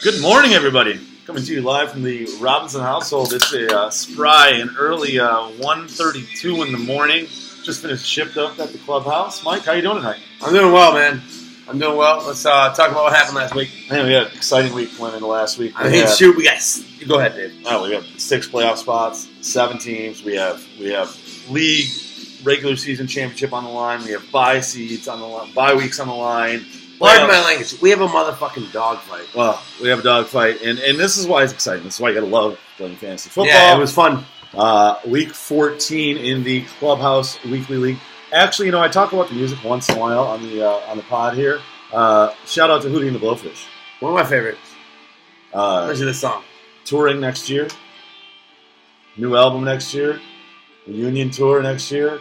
Good morning, everybody. Coming to you live from the Robinson household. It's a spry and early 1:32 in the morning. Just finished shipped up at the Clubhouse. Mike, how you doing tonight? I'm doing well, man. I'm doing well. Let's talk about what happened last week. Man, we had an exciting week went into last week. We got. Go ahead, Dave. Oh, we got 6 playoff spots, 7 teams. We have league regular season championship on the line. We have bye seeds on the line, bye weeks on the line. Pardon my language. We have a motherfucking dogfight. Well, we have a dogfight, and this is why it's exciting. This is why you gotta love playing fantasy football. Yeah, it was fun. Week 14 in the Clubhouse Weekly League. Actually, I talk about the music once in a while on the pod here. Shout out to Hootie and the Blowfish. One of my favorites. Listen to this song. Touring next year. New album next year. Reunion tour next year.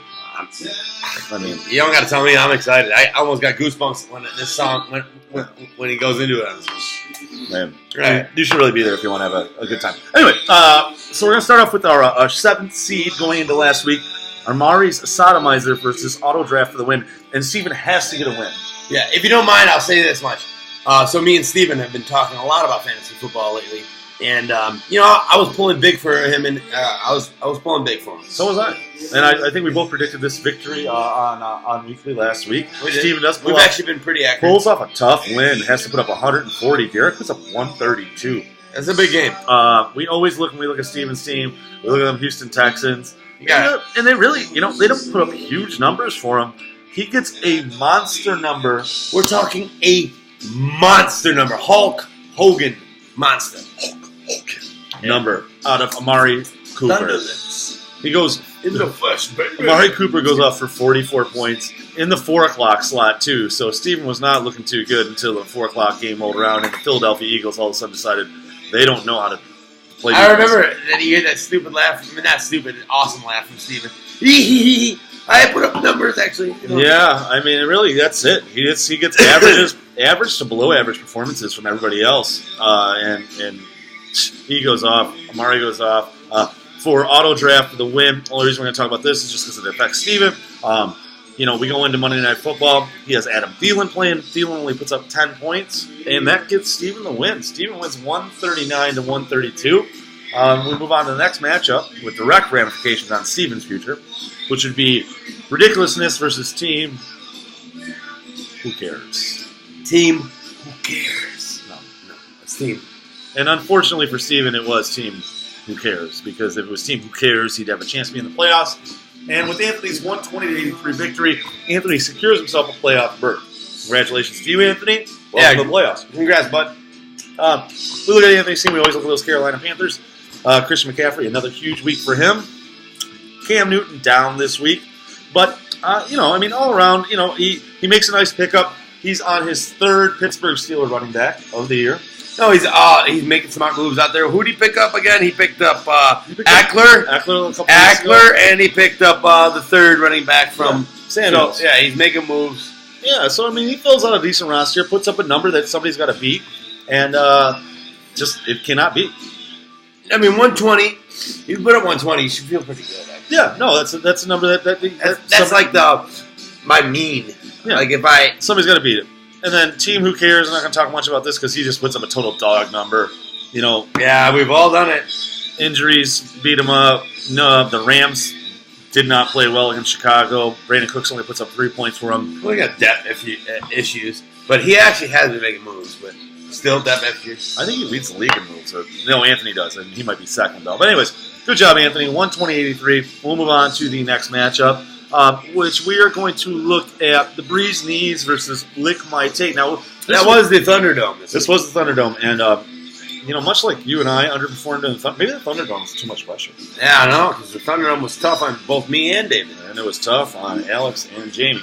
You don't got to tell me. I'm excited. I almost got goosebumps when this song when he goes into it. Man, right. You should really be there if you want to have a good time. Anyway, so we're gonna start off with our 7th seed going into last week. Armari's Sodomizer versus Auto Draft for the win, and Steven has to get a win. Yeah, if you don't mind, I'll say this much. So me and Steven have been talking a lot about fantasy football lately. And, I was pulling big for him, and I was pulling big for him. So was I. And I think we both predicted this victory on Weekly last week. Steven does We've actually been pretty accurate. Pulls off a tough win. Has to put up 140. Derek puts up 132. That's a big game. We always look, when we look at Steven's team, we look at them Houston Texans. Yeah. And they really, they don't put up huge numbers for him. He gets a monster number. We're talking a monster number. Hulk Hogan monster. Number out of Amari Cooper. He goes in the flesh, baby. Amari Cooper goes off for 44 points in the 4 o'clock slot, too. So Steven was not looking too good until the 4 o'clock game rolled around, and the Philadelphia Eagles all of a sudden decided they don't know how to play. I remember that you hear that stupid laugh. I mean, not stupid, awesome laugh from Steven. I put up numbers, actually. Yeah, I mean, really, that's it. He gets average to below average performances from everybody else, and he goes off. Amari goes off. For Auto Draft for the win, the only reason we're going to talk about this is just because it affects Steven. We go into Monday Night Football. He has Adam Thielen playing. Thielen only puts up 10 points, and that gets Steven the win. Steven wins 139 to 132. We move on to the next matchup with direct ramifications on Steven's future, which would be Ridiculousness versus Team Who Cares? Team Who Cares? No, it's Team. And unfortunately for Steven, it was Team Who Cares, because if it was Team Who Cares, he'd have a chance to be in the playoffs. And with Anthony's 120-83 victory, Anthony secures himself a playoff berth. Congratulations to you, Anthony. Welcome to the playoffs. Congrats, bud. We look at Anthony's team. We always look at those Carolina Panthers. Christian McCaffrey, another huge week for him. Cam Newton down this week. But, all around, he makes a nice pickup. He's on his 3rd Pittsburgh Steelers running back of the year. No, he's making smart moves out there. Who did he pick up again? He picked up Eckler. Eckler, and he picked up the 3rd running back from Samuels. So, he's making moves. Yeah, so, he fills out a decent roster, puts up a number that somebody's got to beat, and it cannot beat. 120. You put up 120, you should feel pretty good. Actually. Yeah, no, that's a number that's like my mean. Yeah. Like if somebody's got to beat it. And then Team Who Cares, I'm not going to talk much about this because he just puts up a total dog number. Yeah, we've all done it. Injuries beat him up. No, the Rams did not play well against Chicago. Brandon Cooks only puts up 3 points for him. We got depth issues, but he actually has been making moves, but still depth issues. I think he leads the league in moves. No, Anthony does, and he might be second, though. But anyways, good job, Anthony. 120-83. We'll move on to the next matchup. Which we are going to look at the Breeze Knees versus Lick My Take. Now, that was the Thunderdome. This was the Thunderdome, and much like you and I underperformed in the Thunderdome, maybe the Thunderdome was too much pressure. Yeah, I know, because the Thunderdome was tough on both me and David. And it was tough on Alex and Jamie.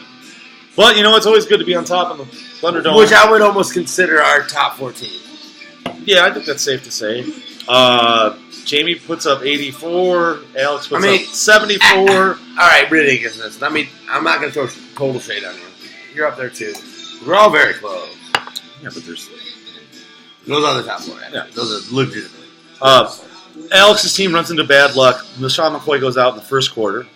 But, it's always good to be on top of the Thunderdome. Which I would almost consider our top 14. Yeah, I think that's safe to say. Jamie puts up 84. Alex puts up 74. All right, ridiculousness. I'm not going to throw total shade on you. You're up there, too. We're all very close. Yeah, but there's... Those are the top 4. Yeah. Those are legitimately. Alex's team runs into bad luck. LaShawn McCoy goes out in the first quarter.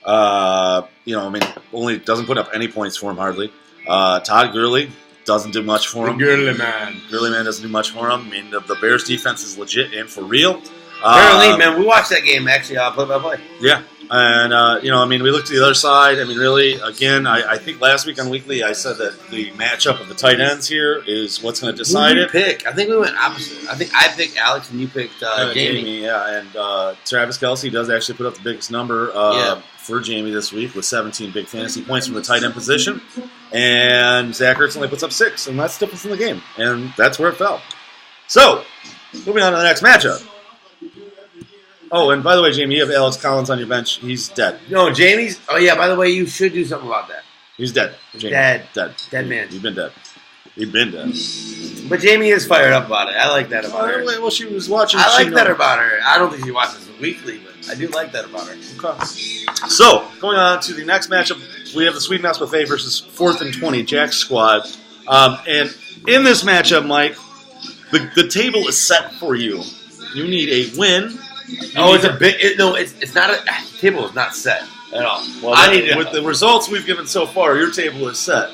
Only doesn't put up any points for him, hardly. Todd Gurley doesn't do much for him. Gurley man. Gurley man doesn't do much for him. I mean, the Bears defense is legit and for real. Apparently, man, we watched that game actually play-by-play. Yeah. And, we looked to the other side. I mean, really, again, I think last week on Weekly I said that the matchup of the tight ends here is what's going to decide it. Pick? I think we went opposite. I think I picked Alex and you picked Jamie. Yeah, and Travis Kelce does actually put up the biggest number for Jamie this week with 17 big fantasy points from the tight end position. And Zach Ertz only puts up 6, and that's the difference in the game. And that's where it fell. So, moving on to the next matchup. Oh, and by the way, Jamie, you have Alex Collins on your bench. He's dead. No, Jamie's... Oh, yeah, by the way, you should do something about that. He's dead. Jamie. Dead man. He's been dead. He's been dead. But Jamie is fired up about it. I like that about her. Well, she was watching... I like that about her. I don't think she watches it weekly, but I do like that about her. Okay. So, going on to the next matchup, we have the Sweet Mouse Buffet versus 4th and 20, Jack's squad. And in this matchup, Mike, the table is set for you. You need a win... it's not a... The table is not set at all. Well, with the results we've given so far, your table is set.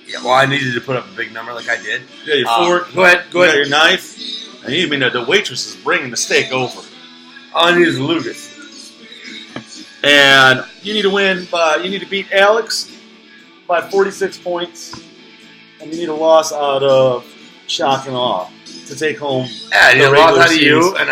Yeah, well, I needed to put up a big number like I did. Yeah, your fork. Go ahead. You got your knife. And the waitress is bringing the steak over. All I need is Lucas. And you need to you need to beat Alex by 46 points. And you need a loss out of shock and awe to take home. Yeah, I need a loss out of you, and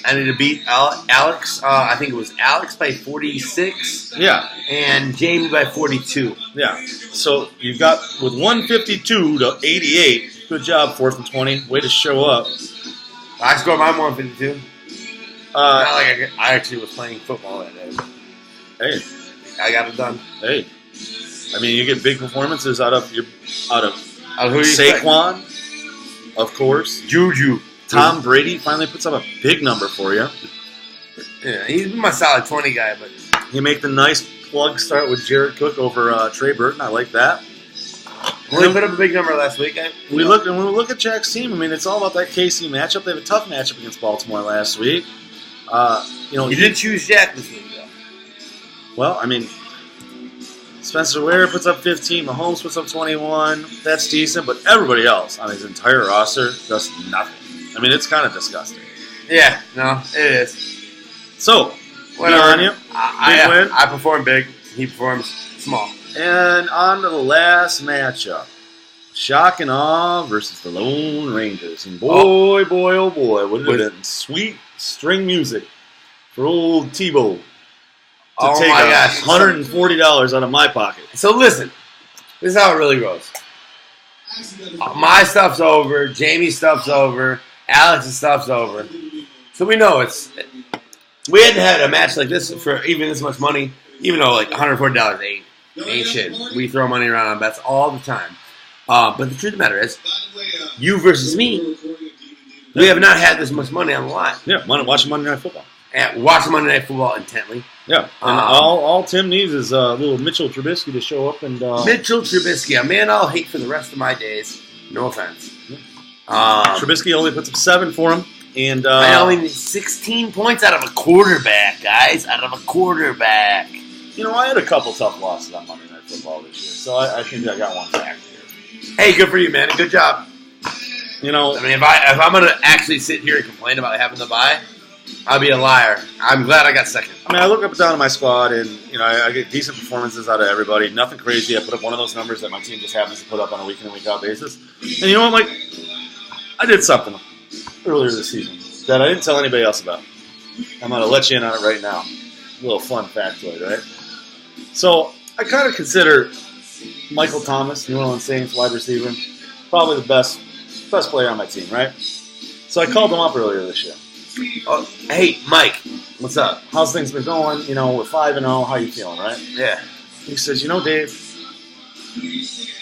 I need to beat Alex. I think it was Alex by 46. Yeah. And Jamie by 42. Yeah. So you've got with 152 to 88. Good job, 4th and 20. Way to show up. I scored my 152. Not like I actually was playing football that day. Hey. I got it done. Hey. I mean, you get big performances out of who Saquon, of course. Juju. Tom Brady finally puts up a big number for you. Yeah, he's my solid 20 guy, but you make the nice plug start with Jared Cook over Trey Burton. I like that. We put up a big number last week. When we look at Jack's team, I mean, it's all about that KC matchup. They have a tough matchup against Baltimore last week. You did choose Jack this week, though. Well, I mean, Spencer Ware puts up 15. Mahomes puts up 21. That's decent, but everybody else on his entire roster does nothing. I mean, it's kind of disgusting. Yeah, no, it is. So, whatever. On you. Big win. I perform big. He performs small. And on to the last matchup. Shock and Awe versus the Lone Rangers. And boy, oh boy, would it have been sweet string music for old Tebow to take $140 out of my pocket. So listen, this is how it really goes. My stuff's over. Jamie's stuff's over. Alex's stuff's over. So we know we hadn't had a match like this for even this much money, even though like $140 ain't shit. We throw money around on bets all the time. But the truth of the matter is, you versus me, we have not had this much money on the line. Yeah, watching Monday Night Football. And watching Monday Night Football intently. Yeah, and all Tim needs is a little Mitchell Trubisky to show up. And Mitchell Trubisky, a man I'll hate for the rest of my days. No offense. Trubisky only puts up 7 for him. And I only need 16 points out of a quarterback, guys. Out of a quarterback. You know, I had a couple tough losses on Monday Night Football this year, so I think I got one back here. Hey, good for you, man. Good job. You know, I mean, if I'm going to actually sit here and complain about having to buy, I'll be a liar. I'm glad I got second. I mean, I look up and down at my squad, and I get decent performances out of everybody. Nothing crazy. I put up one of those numbers that my team just happens to put up on a week in and week out basis. And you know what, Mike? I did something earlier this season that I didn't tell anybody else about. I'm going to let you in on it right now. A little fun factoid, right? So I kind of consider Michael Thomas, New Orleans Saints wide receiver, probably the best player on my team, right? So I called him up earlier this year. Oh, hey, Mike, what's up? How's things been going? We're 5-0. How you feeling, right? Yeah. He says, Dave,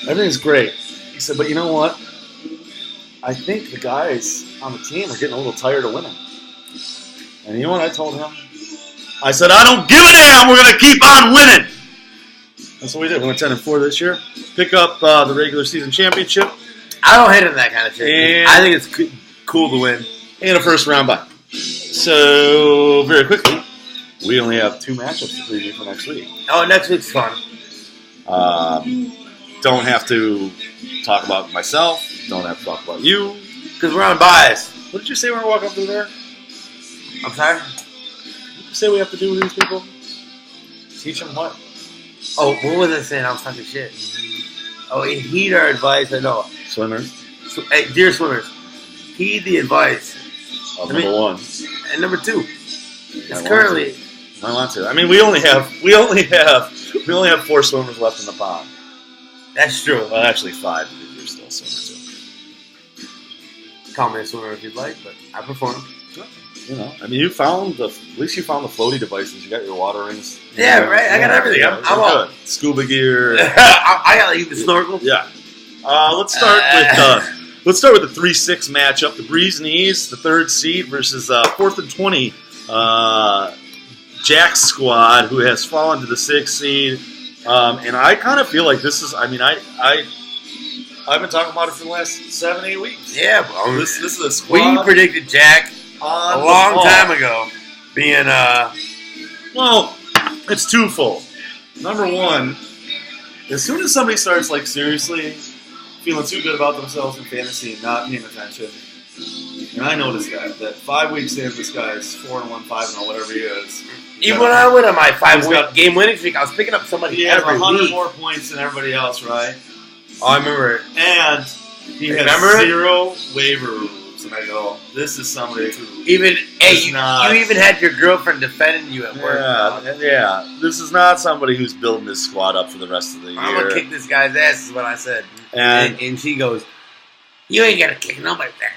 everything's great. He said, but you know what? I think the guys on the team are getting a little tired of winning. And you know what I told him? I said, I don't give a damn. We're going to keep on winning. That's what we did. We went 10-4 this year. Pick up the regular season championship. I don't hate it that kind of shit. I think it's cool to win. And a first round bye. So, very quickly, we only have 2 matchups to preview for next week. Oh, next week's fun. Don't have to talk about myself. Don't have to talk about you. Because we're unbiased. What did you say when I walk up through there? I'm sorry? What did you say we have to do with these people? Teach them what? Oh, what was I saying? I was talking shit. Oh, heed our advice. I know. Swimmers. Hey, dear swimmers, heed the advice. Number one. And number two, it's currently. I want to. I mean, we only have 4 swimmers left in the pond. That's true. Well, actually 5 because you're still a swimmer too. Call me a swimmer if you'd like, but I perform. You know, I mean, at least you found the floaty devices. You got your water rings. Yeah, right. I got everything. I'm all good. Scuba gear. I got like the snorkel. Yeah. Let's start with the 3-6 matchup. The Breeze Knees, the 3rd seed, versus 4th and 20 Jack's squad, who has fallen to the 6th seed. And I kind of feel like this is. I mean, I've been talking about it for the last 7-8 weeks. Yeah, bro. This is a squad. We predicted Jack a long time ago being Well, it's twofold. Number one, as soon as somebody starts like seriously feeling too good about themselves in fantasy and not paying attention, and I noticed that 5 weeks in, this guy is 4-1, 5-0, whatever he is. Even when I went on my 5-game winning streak, I was picking up somebody He has every 100 week. more points than everybody else, right? Oh, I remember it. And he has 0 waiver rules. And I go, this is somebody who even you even had your girlfriend defending you at work. Yeah. This is not somebody who's building this squad up for the rest of the year. I'm gonna kick this guy's ass, is what I said. And she goes, "You ain't gonna kick nobody there."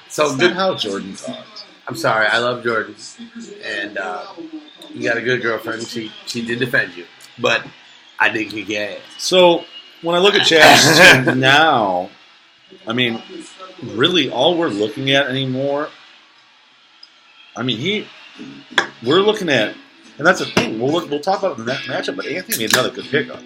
So that's good. not how Jordan talks. I'm sorry, I love Jordan, and you got a good girlfriend. She did defend you, but I did kick your ass. So when I look at Jack's team now, I mean, really, all we're looking at anymore. I mean, we're looking at, and that's the thing. We'll talk about it in the next matchup. But Anthony made another good pickup.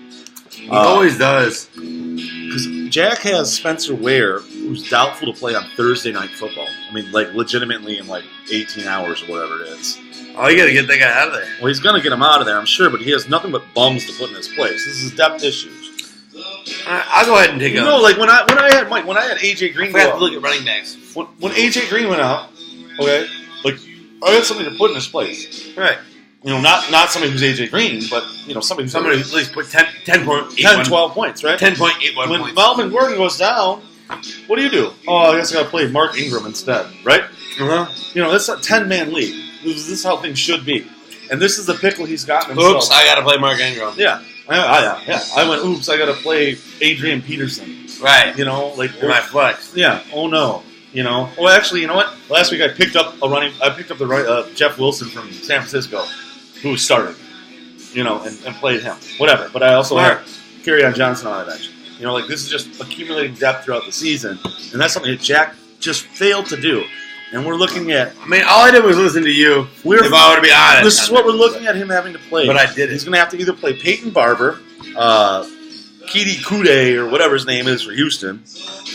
He always does. Because Jack has Spencer Ware, who's doubtful to play on Thursday Night Football. I mean, like legitimately in like 18 hours or whatever it is. Oh, you got to get that guy out of there. Well, he's going to get him out of there, I'm sure. But he has nothing but bums to put in his place. This is depth issues. I'll go ahead and take it. You know, like when I had AJ Green. I have to look at running backs. When AJ Green went out, okay, like I had somebody to put in his place, right? You know, not somebody who's AJ Green, but you know somebody who at least put 10 12 points, right? 10.81 when points. Melvin Gordon goes down, what do? Oh, I guess I got to play Mark Ingram instead, right? You know, that's a 10-man league. This is how things should be, and this is the pickle he's gotten himself. Oops, I got to play Mark Ingram. Yeah. I went, oops, I got to play Adrian Peterson. Right. You know, like my flex. Yeah. Oh no. You know. Well, actually, you know what? Last week I picked up the Jeff Wilson from San Francisco, who was starting. You know, and played him. Whatever. But I also had Kerryon Johnson on my bench. You know, like this is just accumulating depth throughout the season, and that's something that Jack just failed to do. And we're looking at. I mean, all I did was listen to you. If I were to be honest, this is what we're looking at him having to play. But I did it. He's going to have to either play Peyton Barber, Keedy Kude, or whatever his name is for Houston,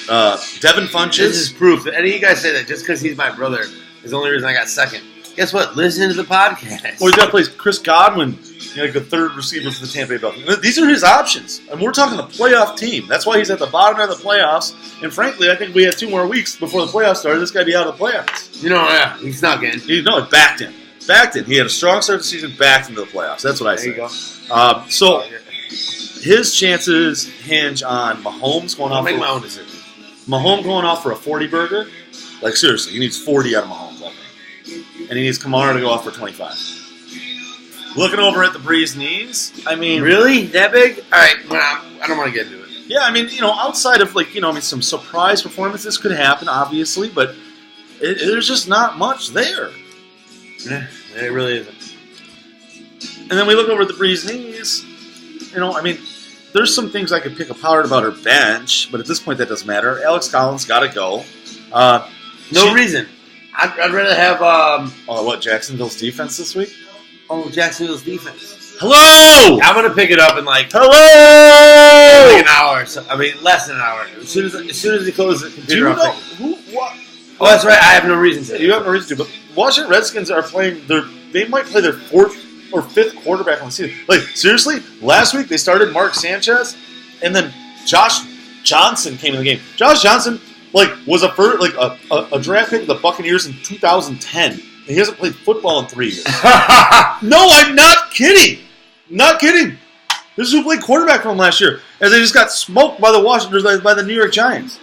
Devin Funches. This is proof that any of you guys say that just because he's my brother is the only reason I got second. Guess what? Listen to the podcast. Or he's got to play Chris Godwin, you know, like the 3rd receiver for the Tampa Bay Buccaneers. These are his options. And we're talking a playoff team. That's why he's at the bottom of the playoffs. And frankly, I think if we had 2 more weeks before the playoffs started, this guy would be out of the playoffs. You know, yeah, he snuck in. It backed in. He had a strong start to the season, backed into the playoffs. That's what I say. There you go. So his chances hinge on Mahomes going off. I'll make my own decision. Mahomes going off for a 40 burger. Like seriously, he needs 40 out of Mahomes, I think. And he needs Kamara to go off for 25. Looking over at the Breeze Knees, I mean, really that big? All right, I don't want to get into it. Yeah, I mean, you know, outside of like, you know, I mean, some surprise performances could happen, obviously, but there's just not much there. Yeah, it really isn't. And then we look over at the Breeze Knees. You know, I mean, there's some things I could pick apart about her bench, but at this point that doesn't matter. Alex Collins got to go. No reason. I'd rather have Jacksonville's defense this week? Oh, Jacksonville's defense. Hello! I'm gonna pick it up in like an hour. So, I mean, less than an hour. As soon as he closes the computer, do you know who? What? Oh, that's right. I have no reason to. You have no reason to. But Washington Redskins are playing. They might play their 4th or 5th quarterback on the season. Like seriously, last week they started Mark Sanchez, and then Josh Johnson came in the game. Josh Johnson was a draft pick of the Buccaneers in 2010. And he hasn't played football in 3 years. No, I'm not kidding. Not kidding. This is who played quarterback for him last year, and they just got smoked by the New York Giants.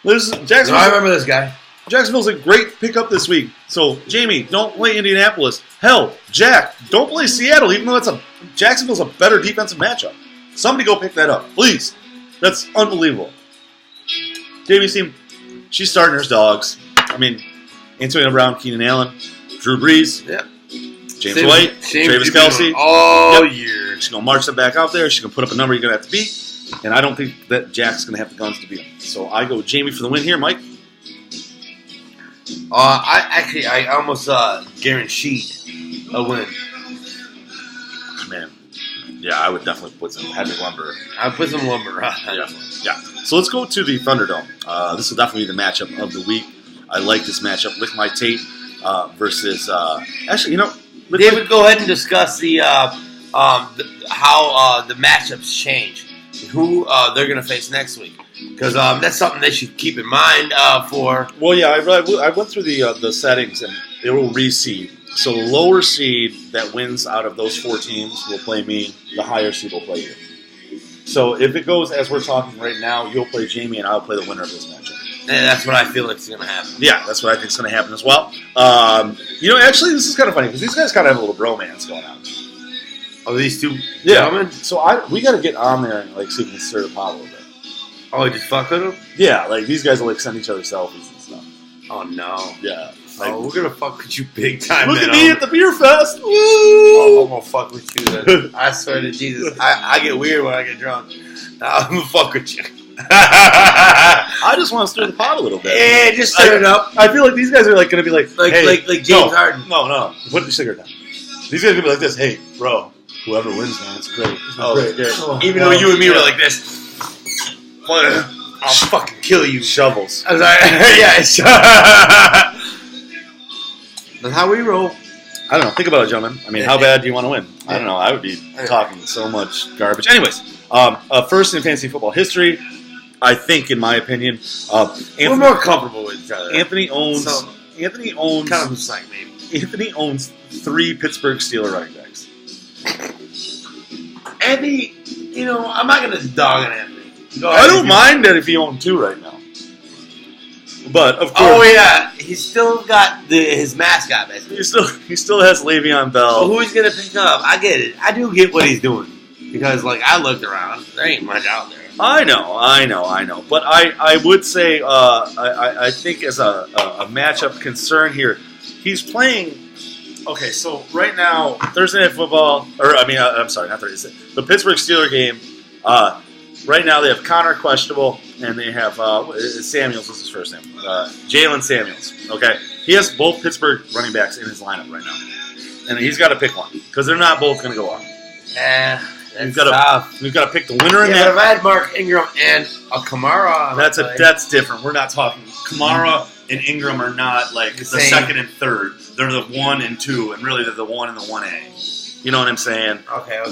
I remember this guy. Jacksonville's a great pickup this week. So, Jamie, don't play Indianapolis. Hell, Jack, don't play Seattle, even though Jacksonville's a better defensive matchup. Somebody go pick that up, please. That's unbelievable. Jamie's team, she's starting her dogs. I mean, Antonio Brown, Keenan Allen, Drew Brees, James White, Travis Kelce. All year. She's going to march them back out there. She's going to put up a number you're going to have to beat. And I don't think that Jack's going to have the guns to beat him. So I go with Jamie for the win here. Mike? I almost guaranteed a win. Man, yeah, I would definitely put some heavy lumber. I'd put some lumber. Yeah. So let's go to the Thunderdome. This will definitely be the matchup of the week. I like this matchup. Lick My Tape versus. Actually, David, go ahead and discuss how the matchups change. Who they're going to face next week. Because that's something they should keep in mind for. Well, yeah, I went through the settings, and it will reseed. So the lower seed that wins out of those 4 teams will play me. The higher seed will play you. So if it goes as we're talking right now, you'll play Jamie, and I'll play the winner of this matchup. And that's what I feel like is going to happen. Yeah, that's what I think is going to happen as well. Actually, this is kind of funny, because these guys kind of have a little bromance going on. Oh, these two gentlemen? So we got to get on there and see if we can stir the pot a little bit. Oh, just fuck with them? Yeah, these guys will send each other selfies and stuff. Oh, no. Yeah. We're going to fuck with you big time. Look at me at the beer fest. Woo! Oh, I'm going to fuck with you then. I swear to Jesus. I get weird when I get drunk. I'm going to fuck with you. I just want to stir the pot a little bit. Yeah, just stir it up. I feel like these guys are going to be like James Harden. No. Put the cigarette down. These guys are going to be like this. Hey, bro, whoever wins, man, it's great. Great. Even though you and me were like this. I'll fucking kill you. Shovels. I was like, yeah. That's how we roll. I don't know. Think about it, gentlemen. I mean, how bad do you want to win? I don't know. I would be talking so much garbage. Anyways, first in fantasy football history, I think, in my opinion, we're more comfortable with each other. Anthony owns kind of like maybe. Anthony owns 3 Pittsburgh Steelers running backs. Anthony, I'm not going to dog on Anthony. I don't mind that if he owned 2 right now. But of course, oh yeah, he's still got his mascot basically. He still has Le'Veon Bell. So who he's gonna pick up? I get it. I do get what he's doing because I looked around, there ain't much out there. I know. But I would say I think as a matchup concern here, he's playing. Okay, so right now Thursday Night Football, I'm sorry, not Thursday. The Pittsburgh Steelers game. Right now they have Connor questionable, and they have Samuels was his first name. Jalen Samuels. Okay, he has both Pittsburgh running backs in his lineup right now, and he's got to pick one because they're not both going to go off. We've got to pick the winner in that. that. If I had Mark Ingram and a Kamara, that's different. We're not talking Kamara and Ingram are not like the second and third. They're the 1 and 2, and really they're the 1 and the 1A. You know what I'm saying?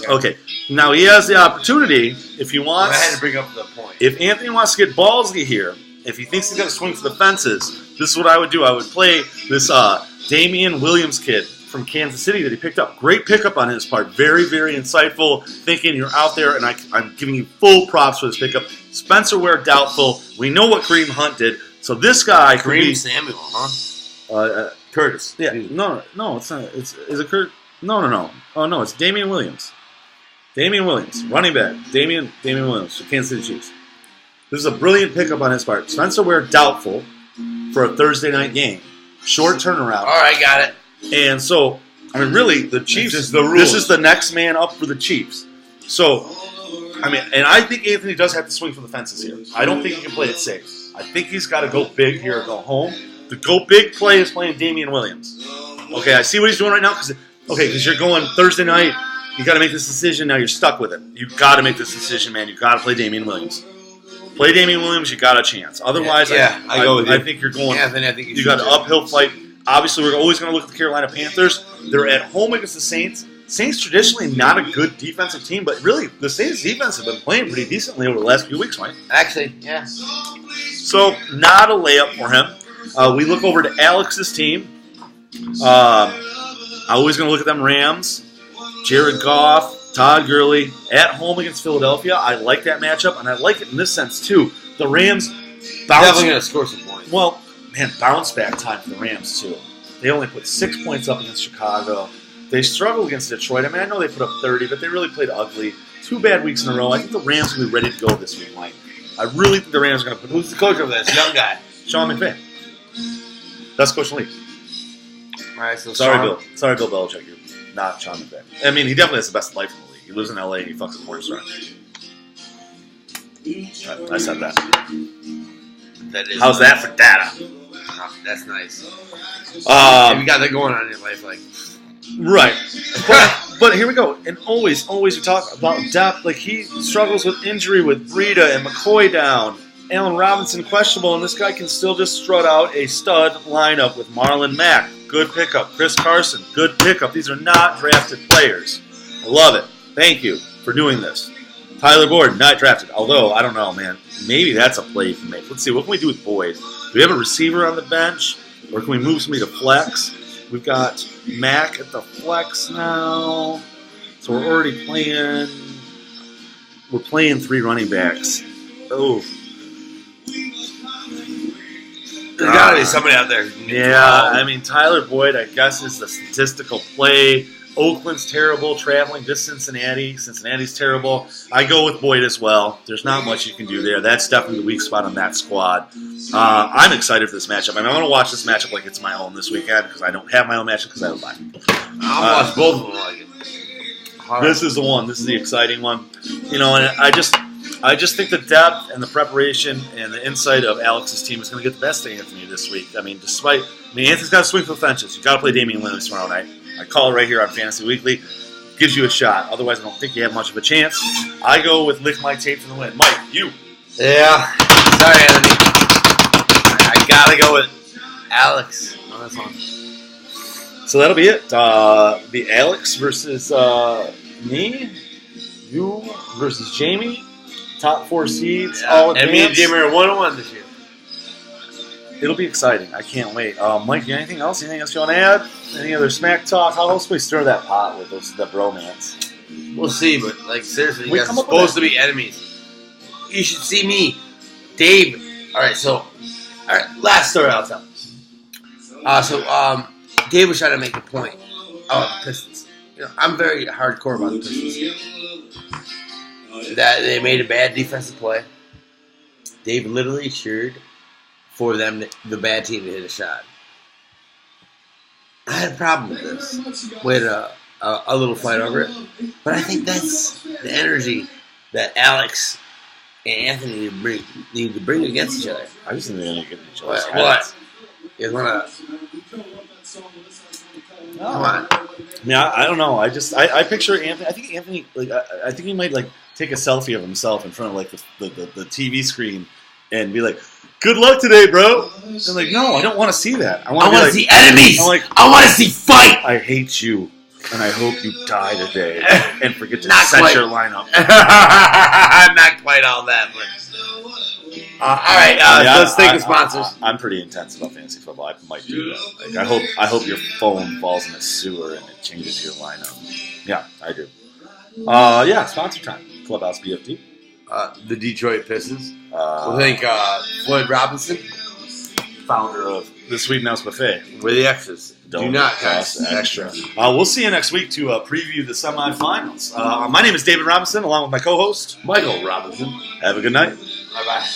Okay. Now he has the opportunity if he wants. I had to bring up the point. If Anthony wants to get ballsy here, if he thinks he's got to swing for the fences, this is what I would do. I would play this Damian Williams kid from Kansas City that he picked up. Great pickup on his part. Very, very insightful. Thinking you're out there, and I'm giving you full props for this pickup. Spencer Ware doubtful. We know what Kareem Hunt did. So this guy Kareem Samuel, huh? Curtis. Yeah. No, it's not. Is it Curtis? No. Oh, no, it's Damian Williams. Running back. Damian Williams for Kansas City Chiefs. This is a brilliant pickup on his part. Spencer Ware doubtful for a Thursday night game. Short turnaround. All right, got it. And so, really, the Chiefs, this is the next man up for the Chiefs. So, and I think Anthony does have to swing for the fences here. I don't think he can play it safe. I think he's got to go big here or go home. The go big play is playing Damian Williams. Okay, I see what he's doing right now because you're going Thursday night. You got to make this decision. Now you're stuck with it. You got to make this decision, man. You got to play Damian Williams. Play Damian Williams. You got a chance. Otherwise, I go with you. I think you're going. Anthony, I think you got an uphill fight. Obviously, we're always going to look at the Carolina Panthers. They're at home against the Saints. Saints traditionally not a good defensive team, but really the Saints defense have been playing pretty decently over the last few weeks, right? Actually, yeah. So not a layup for him. We look over to Alex's team. I'm always going to look at them Rams. Jared Goff, Todd Gurley at home against Philadelphia. I like that matchup, and I like it in this sense too. The Rams definitely going to score some points. Well, man, bounce back time for the Rams too. They only put 6 points up against Chicago. They struggled against Detroit. I mean, I know they put up 30, but they really played ugly. 2 bad weeks in a row. I think the Rams will be ready to go this week, Mike. I really think the Rams are going to put. Who's the coach over this? Young guy. Sean McVay. Best coach in the league. All right, so Sorry, Bill Belichick. You're not Sean McVay. I mean, he definitely has the best life in the league. He lives in LA and he fucks a porn star. I said that. How's that for data? Oh, that's nice. You got that going on in your life, like. Right. But here we go. And always we talk about depth. Like, he struggles with injury with Breida and McCoy down. Allen Robinson questionable, and this guy can still just strut out a stud lineup with Marlon Mack. Good pickup. Chris Carson. Good pickup. These are not drafted players. I love it. Thank you for doing this. Tyler Boyd, not drafted. Although, I don't know, man. Maybe that's a play you can make. Let's see. What can we do with Boyd? Do we have a receiver on the bench? Or can we move somebody to flex? We've got Mac at the flex now. So we're already playing. We're playing 3 running backs. Oh. There's got to be somebody out there. Yeah, I mean, Tyler Boyd, I guess, is the statistical play. Oakland's terrible, traveling to Cincinnati. Cincinnati's terrible. I go with Boyd as well. There's not much you can do there. That's definitely the weak spot on that squad. I'm excited for this matchup. I mean, I'm going to watch this matchup like it's my own this weekend because I don't have my own matchup because I have a bye. I'll watch both of them like it. This is the one. This is the exciting one. You know, and I just think the depth and the preparation and the insight of Alex's team is going to get the best of Anthony this week. I mean, Anthony's got to swing for the fences. You've got to play Damian Lillard tomorrow night. I call it right here on Fantasy Weekly. Gives you a shot. Otherwise, I don't think you have much of a chance. I go with lick my tape for the win. Mike, you. Yeah. Sorry, Anthony. I got to go with Alex on this one. So that'll be it. The Alex versus me. You versus Jamie. Top 4 seeds. Yeah. All and me and Jamie are 1-1 this year. It'll be exciting. I can't wait. Mike, anything else? Anything else you want to add? Any other smack talk? How else do we stir that pot with the bromance? We'll see, but like seriously, you guys are supposed to be enemies. You should see me, Dave. All right, last story I'll tell. Dave was trying to make a point about the Pistons. You know, I'm very hardcore about the Pistons. That they made a bad defensive play. Dave literally cheered for them, the bad team, to hit a shot. I had a problem with this. We had a little fight over it. But I think that's the energy that Alex and Anthony need to bring against each other. I just think they're going to get each other. What? You're going to... Come on. I mean, I don't know. I picture Anthony. I think Anthony, I think he might take a selfie of himself in front of the TV screen and be like, "Good luck today, bro." And no, I don't want to see that. I want to see enemies. I want to see fight. I hate you, and I hope you die today and forget to Not set quite. your lineup. Not quite all that, but all right. Let's thank the sponsors. I'm pretty intense about fantasy football. I might do that. I hope your phone falls in a sewer and it changes your lineup. Yeah, I do. Sponsor time. Clubhouse BFD. The Detroit Pistons. We'll thank Floyd Robinson, founder of the Sweet House Buffet. Where the X's do not cost extra. We'll see you next week to preview the semifinals. My name is David Robinson, along with my co-host Michael Robinson. Have a good night. Bye-bye.